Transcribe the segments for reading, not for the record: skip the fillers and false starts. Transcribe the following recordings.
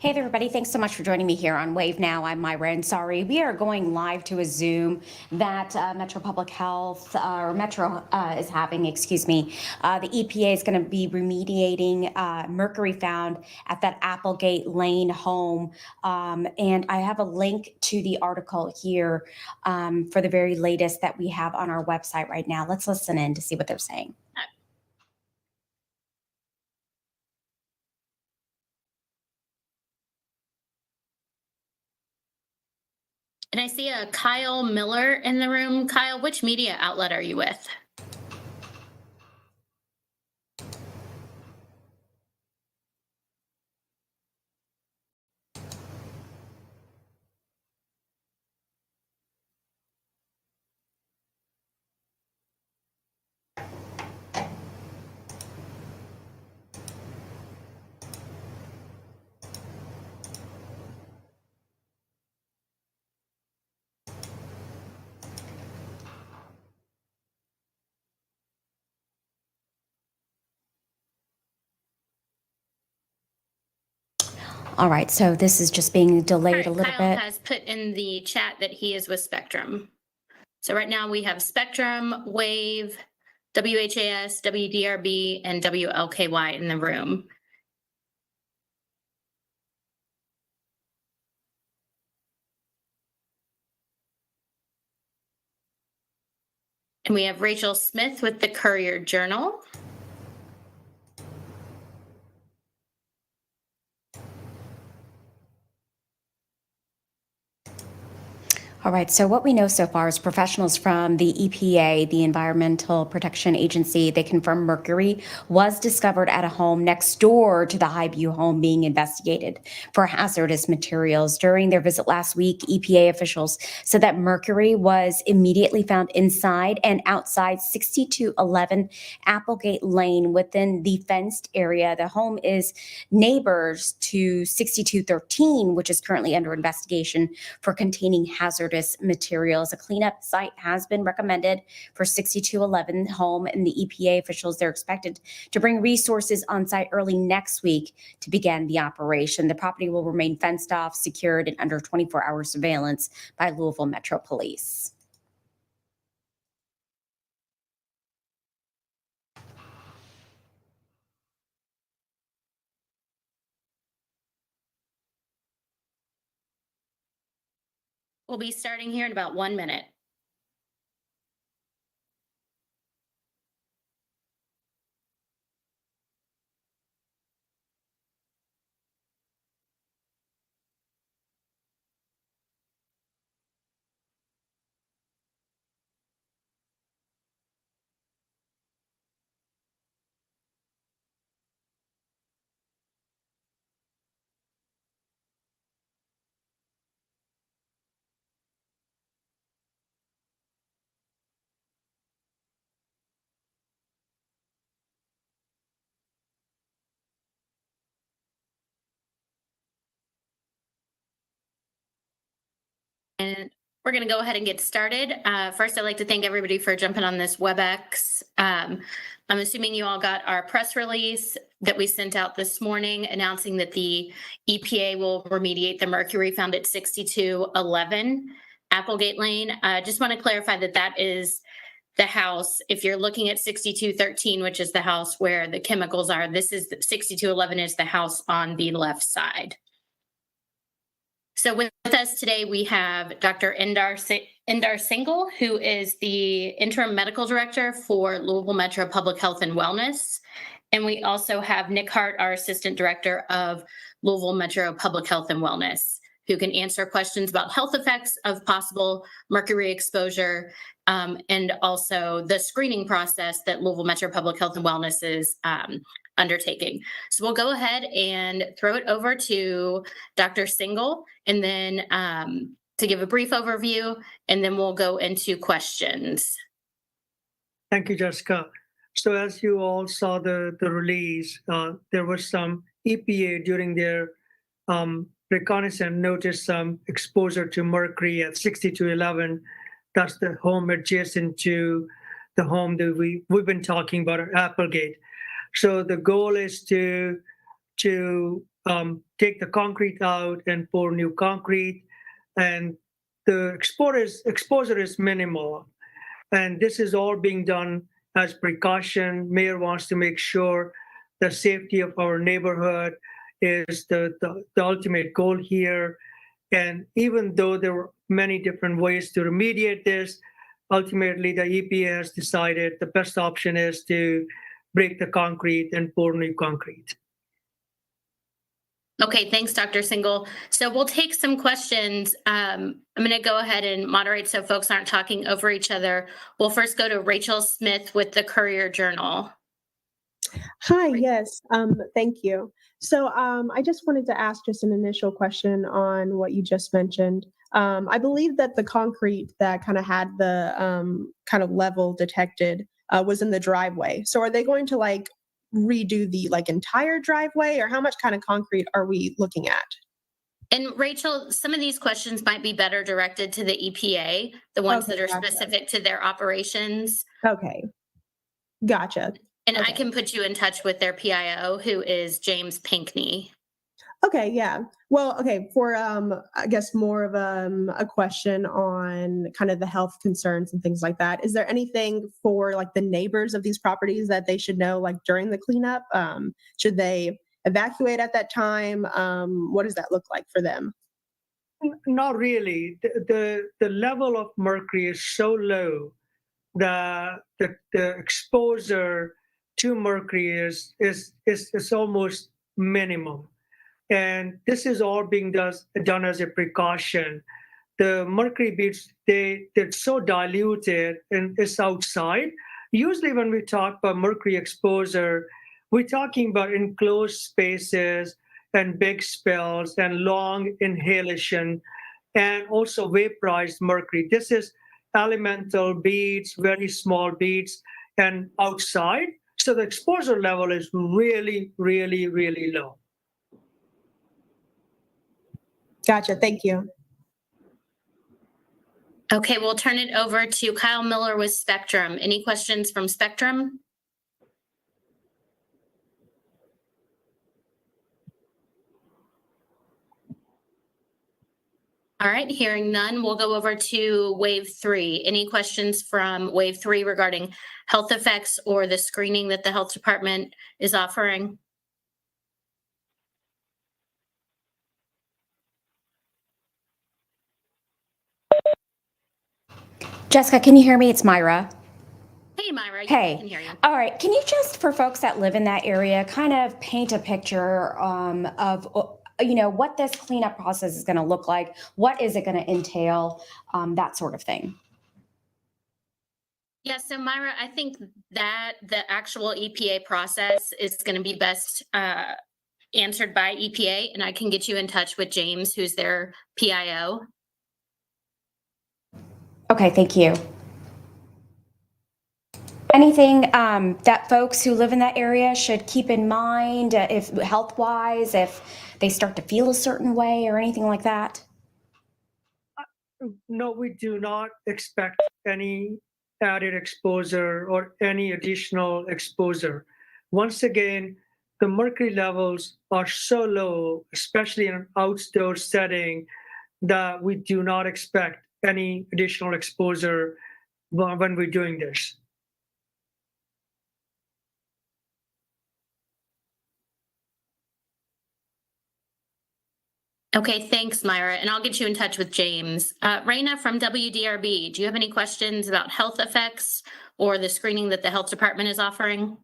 Hey there, everybody. Thanks so much for joining me here on Wave Now. I'm Myra, and sorry, we are going live to a Zoom that Metro Public Health, or Metro is having, excuse me. The EPA is going to be remediating mercury found at that Applegate Lane home. And I have a link to the article here for the very latest that we have on our website right now. Let's listen in to see what they're saying. And I see a Kyle Miller in the room. Kyle, which media outlet are you with? All right, so this is just being delayed a little Kyle bit. has put in the chat that he is with Spectrum. So right now we have Spectrum, Wave, WHAS, WDRB, and WLKY in the room. And we have Rachel Smith with the Courier Journal. All right, so what we know so far is professionals from the EPA, the Environmental Protection Agency, they confirm mercury was discovered at a home next door to the Highview home being investigated for hazardous materials. During their visit last week, EPA officials said that mercury was immediately found inside and outside 6211 Applegate Lane within the fenced area. The home is neighbors to 6213, which is currently under investigation for containing hazardous materials. A cleanup site has been recommended for 6211 home, and the EPA officials, they're expected to bring resources on site early next week to begin the operation. The property will remain fenced off, secured, and under 24-hour surveillance by Louisville Metro Police. We'll be starting here in about 1 minute. And we're going to go ahead and get started. First, I'd like to thank everybody for jumping on this WebEx. I'm assuming you all got our press release that we sent out this morning announcing that the EPA will remediate the mercury found at 6211 Applegate Lane. Just want to clarify that that is the house. If you're looking at 6213, which is the house where the chemicals are, this is 6211 is the house on the left side. So with us today, we have Dr. Indar Singhal, who is the Interim Medical Director for Louisville Metro Public Health and Wellness. And we also have Nick Hart, our Assistant Director of Louisville Metro Public Health and Wellness, who can answer questions about health effects of possible mercury exposure, and also the screening process that Louisville Metro Public Health and Wellness is undertaking. So we'll go ahead and throw it over to Dr. Singhal, and then to give a brief overview, and then we'll go into questions. Thank you, Jessica. So as you all saw the release, there was some EPA during their reconnaissance noticed some exposure to mercury at 6211. That's the home adjacent to the home that we've been talking about at Applegate. So the goal is to take the concrete out and pour new concrete, and the exposure is minimal. And this is all being done as precaution. Mayor wants to make sure the safety of our neighborhood is the ultimate goal here. And even though there were many different ways to remediate this, ultimately the EPA has decided the best option is to break the concrete and pour new concrete. Okay, thanks, Dr. Single. So we'll take some questions. I'm going to go ahead and moderate so folks aren't talking over each other. We'll first go to Rachel Smith with the Courier-Journal. Hi, yes, thank you. So I just wanted to ask just an initial question on what you just mentioned. I believe that the concrete that kind of had the kind of level detected was in the driveway. So are they going to redo the entire driveway, or how much kind of concrete are we looking at? And Rachel, some of these questions might be better directed to the EPA, the ones Okay, that are gotcha. specific to their operations. Okay, gotcha. And I Okay. can put you in touch with their PIO, who is James Pinkney. Okay, yeah. Well, okay, for I guess more of a question on kind of the health concerns and things like that. Is there anything for the neighbors of these properties that they should know during the cleanup? Should they evacuate at that time? What does that look like for them? Not really. The level of mercury is so low that the exposure to mercury is almost minimum. And this is all being done as a precaution. The mercury beads, they're so diluted and it's outside. Usually when we talk about mercury exposure, we're talking about enclosed spaces and big spills and long inhalation and also vaporized mercury. This is elemental beads, very small beads, and outside. So the exposure level is really, really, really low. Gotcha. Thank you. Okay, we'll turn it over to Kyle Miller with Spectrum. Any questions from Spectrum? All right, hearing none, we'll go over to Wave 3. Any questions from Wave 3 regarding health effects or the screening that the health department is offering? Jessica, can you hear me? It's Myra. Hey, Myra, Hey. I can hear you. All right. Can you just, for folks that live in that area, kind of paint a picture of what this cleanup process is going to look like? What is it going to entail? That sort of thing. Yeah, so Myra, I think that the actual EPA process is going to be best answered by EPA, and I can get you in touch with James, who's their PIO. Okay, thank you. Anything that folks who live in that area should keep in mind, if health-wise, if they start to feel a certain way or anything like that? No, we do not expect any added exposure or any additional exposure. Once again, the mercury levels are so low, especially in an outdoor setting, that we do not expect any additional exposure when we're doing this. Okay, thanks, Myra, and I'll get you in touch with James. Raina from WDRB, do you have any questions about health effects or the screening that the health department is offering?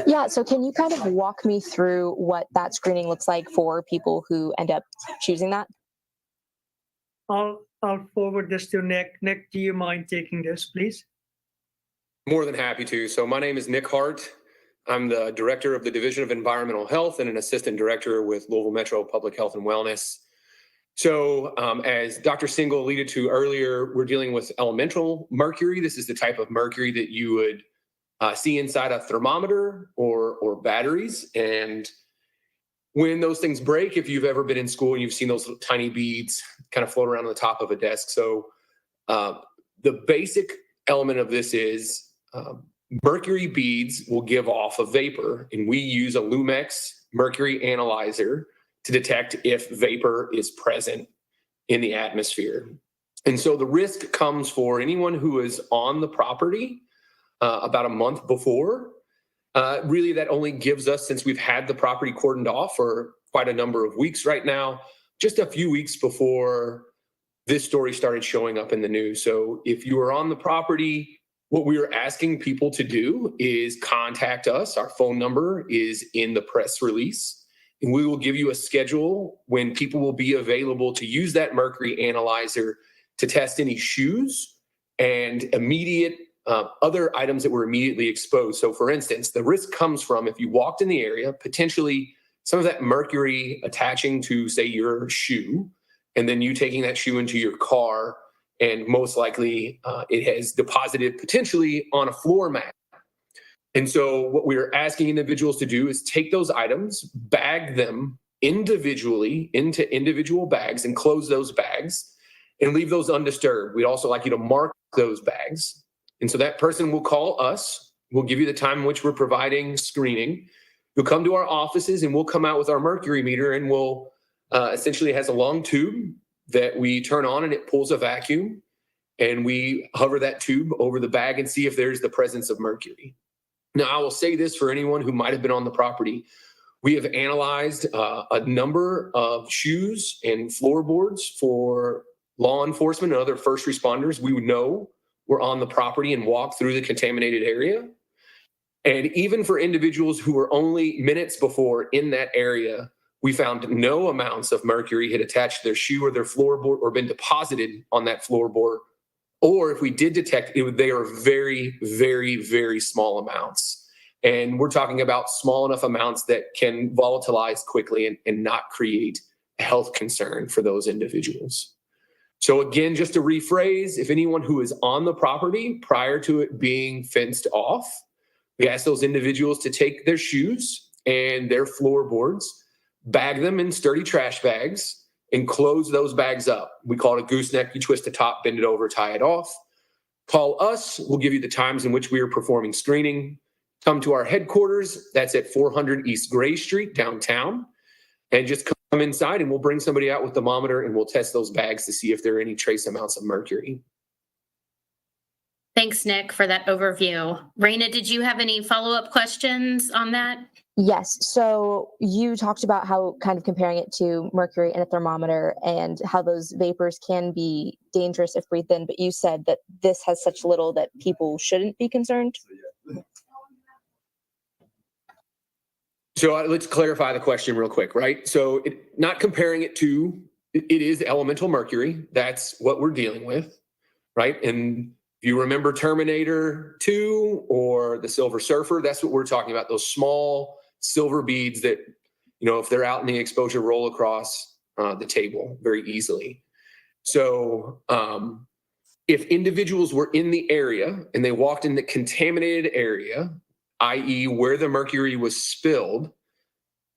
Yeah, so can you kind of walk me through what that screening looks like for people who end up choosing that? I'll forward this to Nick. Nick, do you mind taking this, please? More than happy to. So my name is Nick Hart. I'm the director of the Division of Environmental Health and an assistant director with Louisville Metro Public Health and Wellness. So as Dr. Single alluded to earlier, we're dealing with elemental mercury. This is the type of mercury that you would see inside a thermometer or batteries. And when those things break, if you've ever been in school and you've seen those tiny beads kind of float around on the top of a desk. So the basic element of this is mercury beads will give off a vapor, and we use a Lumex mercury analyzer to detect if vapor is present in the atmosphere. And so the risk comes for anyone who is on the property about a month before. Really, that only gives us, since we've had the property cordoned off for quite a number of weeks right now, just a few weeks before this story started showing up in the news. So if you are on the property, what we are asking people to do is contact us. Our phone number is in the press release, and we will give you a schedule when people will be available to use that mercury analyzer to test any shoes and immediate other items that were immediately exposed. So for instance, the risk comes from if you walked in the area, potentially some of that mercury attaching to, say, your shoe, and then you taking that shoe into your car, and most likely it has deposited potentially on a floor mat. And so what we're asking individuals to do is take those items, bag them individually into individual bags and close those bags and leave those undisturbed. We'd also like you to mark those bags. And so that person will call us. We'll give you the time in which we're providing screening. You'll come to our offices and we'll come out with our mercury meter, and we'll essentially has a long tube that we turn on and it pulls a vacuum, and we hover that tube over the bag and see if there's the presence of mercury. Now, I will say this for anyone who might have been on the property. We have analyzed a number of shoes and floorboards for law enforcement and other first responders. We would know we're on the property and walk through the contaminated area. And even for individuals who were only minutes before in that area, we found no amounts of mercury had attached to their shoe or their floorboard or been deposited on that floorboard. Or if we did detect it, they are very, very, very small amounts. And we're talking about small enough amounts that can volatilize quickly and not create a health concern for those individuals. So again, just to rephrase, if anyone who is on the property prior to it being fenced off, we ask those individuals to take their shoes and their floorboards, bag them in sturdy trash bags, and close those bags up. We call it a gooseneck. You twist the top, bend it over, tie it off. Call us. We'll give you the times in which we are performing screening. Come to our headquarters. That's at 400 East Gray Street, downtown. And just come inside and we'll bring somebody out with the thermometer and we'll test those bags to see if there are any trace amounts of mercury. Thanks, Nick, for that overview. Raina, did you have any follow-up questions on that? Yes. So you talked about how kind of comparing it to mercury and a thermometer and how those vapors can be dangerous if breathed in, but you said that this has such little that people shouldn't be concerned. So let's clarify the question real quick, right? So not comparing it to, it is elemental mercury. That's what we're dealing with, right? And if you remember Terminator 2 or the Silver Surfer, that's what we're talking about, those small silver beads that, if they're out in the exposure, roll across the table very easily. So if individuals were in the area and they walked in the contaminated area, i.e. where the mercury was spilled,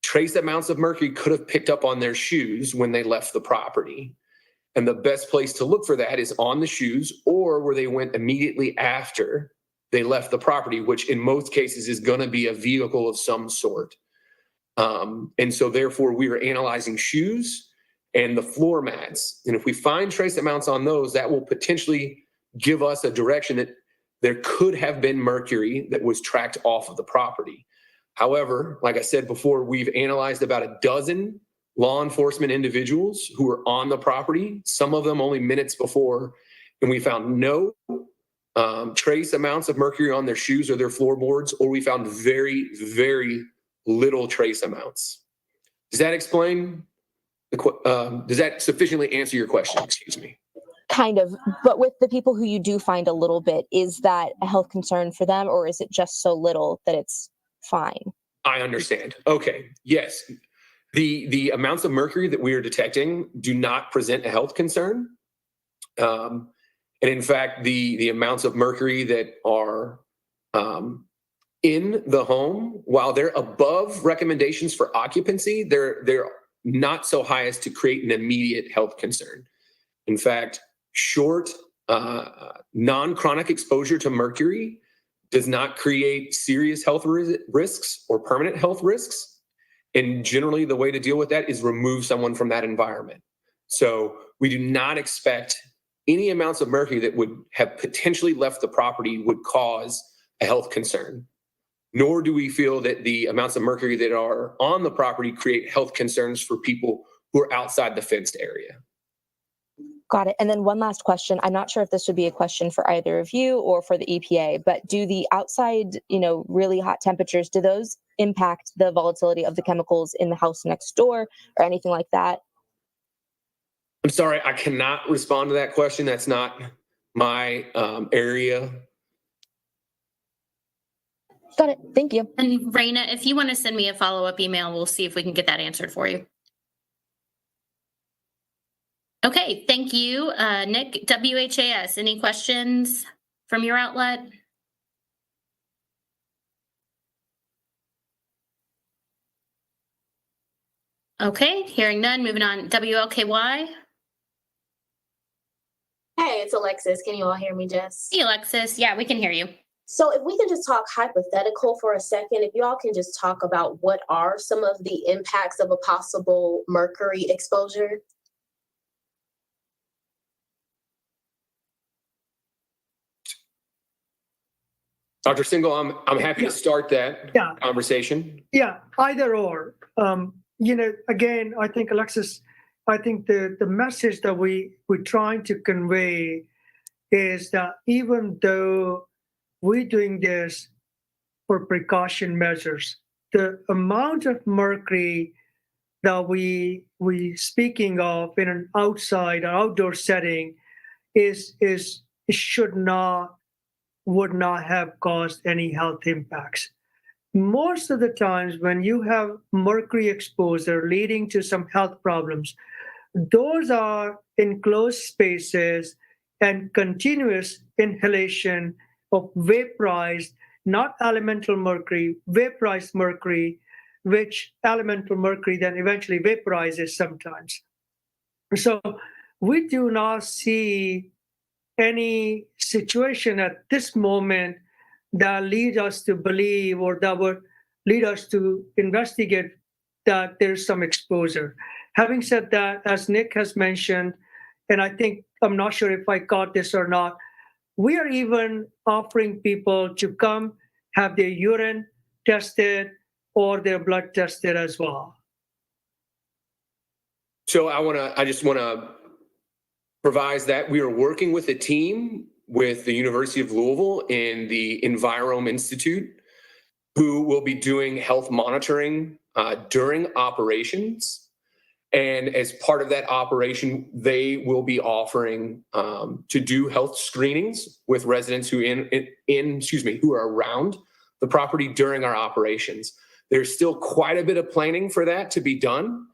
trace amounts of mercury could have picked up on their shoes when they left the property. And the best place to look for that is on the shoes or where they went immediately after they left the property, which in most cases is going to be a vehicle of some sort. And so therefore we are analyzing shoes and the floor mats. And if we find trace amounts on those, that will potentially give us a direction that there could have been mercury that was tracked off of the property. However, like I said before, we've analyzed about a dozen law enforcement individuals who were on the property, some of them only minutes before, and we found no trace amounts of mercury on their shoes or their floorboards, or we found very, very little trace amounts. Does that explain? Does that sufficiently answer your question? Excuse me. Kind of, but with the people who you do find a little bit, is that a health concern for them, or is it just so little that it's fine? I understand. Okay. Yes. The amounts of mercury that we are detecting do not present a health concern. And in fact, the amounts of mercury that are in the home, while they're above recommendations for occupancy, they're not so high as to create an immediate health concern. In fact, short, non-chronic exposure to mercury does not create serious health risks or permanent health risks. And generally, the way to deal with that is remove someone from that environment. So we do not expect any amounts of mercury that would have potentially left the property would cause a health concern. Nor do we feel that the amounts of mercury that are on the property create health concerns for people who are outside the fenced area. Got it. And then one last question. I'm not sure if this would be a question for either of you or for the EPA, but do the outside, really hot temperatures, do those impact the volatility of the chemicals in the house next door or anything like that? I'm sorry, I cannot respond to that question. That's not my area. Got it. Thank you. And Raina, if you want to send me a follow-up email, we'll see if we can get that answered for you. Okay, thank you. Nick, WHAS, any questions from your outlet? Okay, hearing none, moving on. WLKY. Hey, it's Alexis. Can you all hear me, Jess? Hey, Alexis. Yeah, we can hear you. So if we can just talk hypothetical for a second, if you all can just talk about what are some of the impacts of a possible mercury exposure? Dr. Single, I'm happy to start that conversation. Yeah, either or. Again, I think, Alexis, I think the message that we're trying to convey is that even though we're doing this for precaution measures, the amount of mercury that we speaking of in an outside or outdoor setting would not have caused any health impacts. Most of the times when you have mercury exposure leading to some health problems, those are enclosed spaces and continuous inhalation of vaporized, not elemental mercury, vaporized mercury, which elemental mercury then eventually vaporizes sometimes. So we do not see any situation at this moment that leads us to believe or that would lead us to investigate that there's some exposure. Having said that, as Nick has mentioned, and I'm not sure if I caught this or not, we are even offering people to come have their urine tested or their blood tested as well. So I just want to provide that we are working with a team with the University of Louisville and the Envirom Institute, who will be doing health monitoring during operations. And as part of that operation, they will be offering to do health screenings with residents who are around the property during our operations. There's still quite a bit of planning for that to be done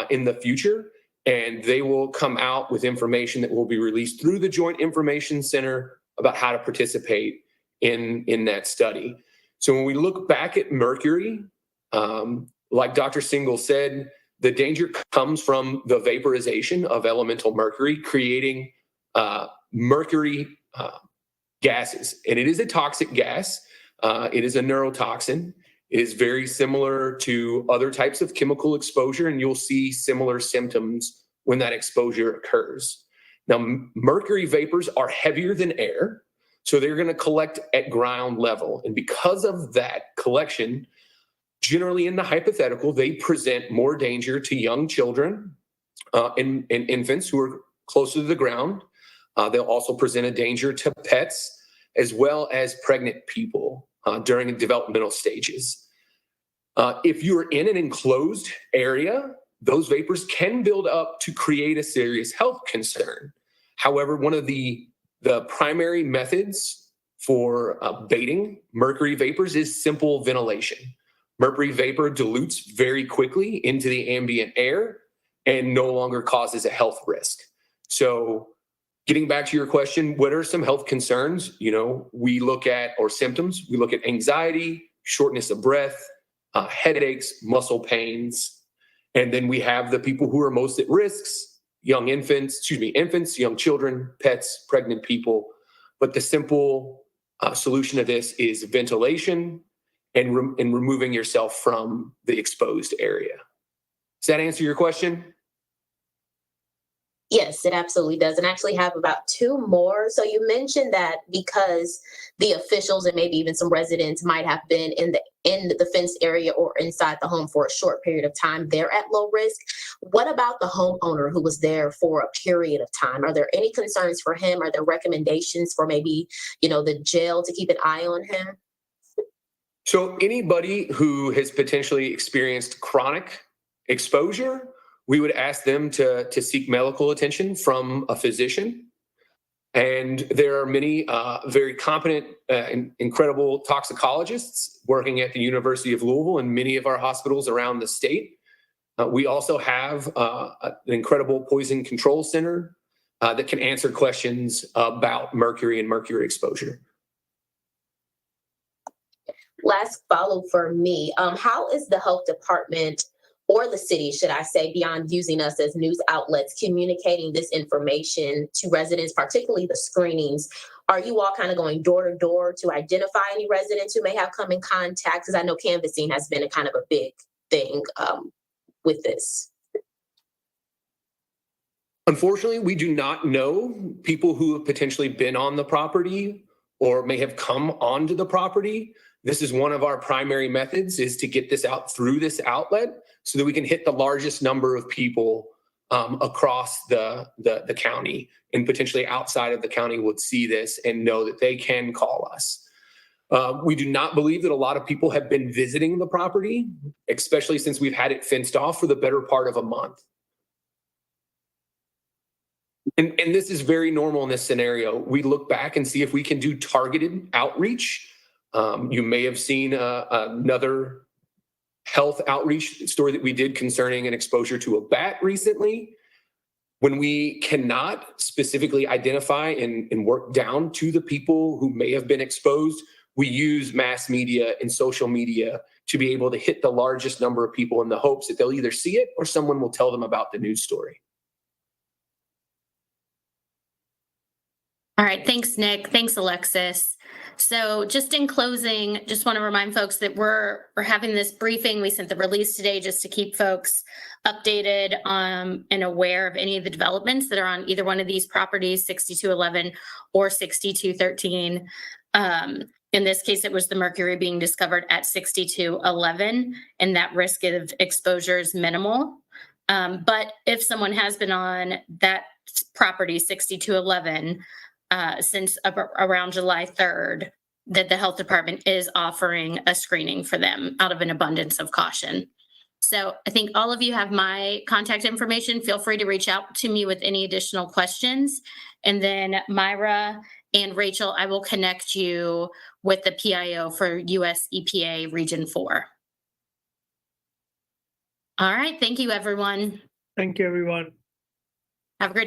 in the future, and they will come out with information that will be released through the Joint Information Center about how to participate in that study. So when we look back at mercury, like Dr. Single said, the danger comes from the vaporization of elemental mercury, creating mercury gases. And it is a toxic gas. It is a neurotoxin. It is very similar to other types of chemical exposure, and you'll see similar symptoms when that exposure occurs. Now, mercury vapors are heavier than air, so they're going to collect at ground level. And because of that collection, generally in the hypothetical, they present more danger to young children and infants who are closer to the ground. They'll also present a danger to pets as well as pregnant people during the developmental stages. If you're in an enclosed area, those vapors can build up to create a serious health concern. However, one of the primary methods for abating mercury vapors is simple ventilation. Mercury vapor dilutes very quickly into the ambient air and no longer causes a health risk. So getting back to your question, what are some health concerns? We look at, or symptoms, we look at anxiety, shortness of breath, headaches, muscle pains. And then we have the people who are most at risks, infants, young children, pets, pregnant people. But the simple solution to this is ventilation and removing yourself from the exposed area. Does that answer your question? Yes, it absolutely does. And I actually have about two more. So you mentioned that because the officials and maybe even some residents might have been in the fenced area or inside the home for a short period of time, they're at low risk. What about the homeowner who was there for a period of time? Are there any concerns for him? Are there recommendations for maybe, the jail to keep an eye on him? So anybody who has potentially experienced chronic exposure, we would ask them to seek medical attention from a physician. And there are many very competent and incredible toxicologists working at the University of Louisville and many of our hospitals around the state. We also have an incredible poison control center that can answer questions about mercury and mercury exposure. Last follow for me. How is the health department or the city, should I say, beyond using us as news outlets, communicating this information to residents, particularly the screenings? Are you all kind of going door to door to identify any residents who may have come in contact? Because I know canvassing has been a kind of a big thing with this. Unfortunately, we do not know people who have potentially been on the property or may have come onto the property. This is one of our primary methods, is to get this out through this outlet so that we can hit the largest number of people across the county, and potentially outside of the county would see this and know that they can call us. We do not believe that a lot of people have been visiting the property, especially since we've had it fenced off for the better part of a month. And this is very normal in this scenario. We look back and see if we can do targeted outreach. You may have seen another health outreach story that we did concerning an exposure to a bat recently. When we cannot specifically identify and work down to the people who may have been exposed, we use mass media and social media to be able to hit the largest number of people in the hopes that they'll either see it or someone will tell them about the news story. All right. Thanks, Nick. Thanks, Alexis. So just in closing, just want to remind folks that we're having this briefing. We sent the release today just to keep folks updated and aware of any of the developments that are on either one of these properties, 6211 or 6213. In this case, it was the mercury being discovered at 6211, and that risk of exposure is minimal. But if someone has been on that property, 6211, since around July 3rd, that the health department is offering a screening for them out of an abundance of caution. So I think all of you have my contact information. Feel free to reach out to me with any additional questions. And then Myra and Rachel, I will connect you with the PIO for US EPA Region 4. All right. Thank you, everyone. Thank you, everyone. Have a great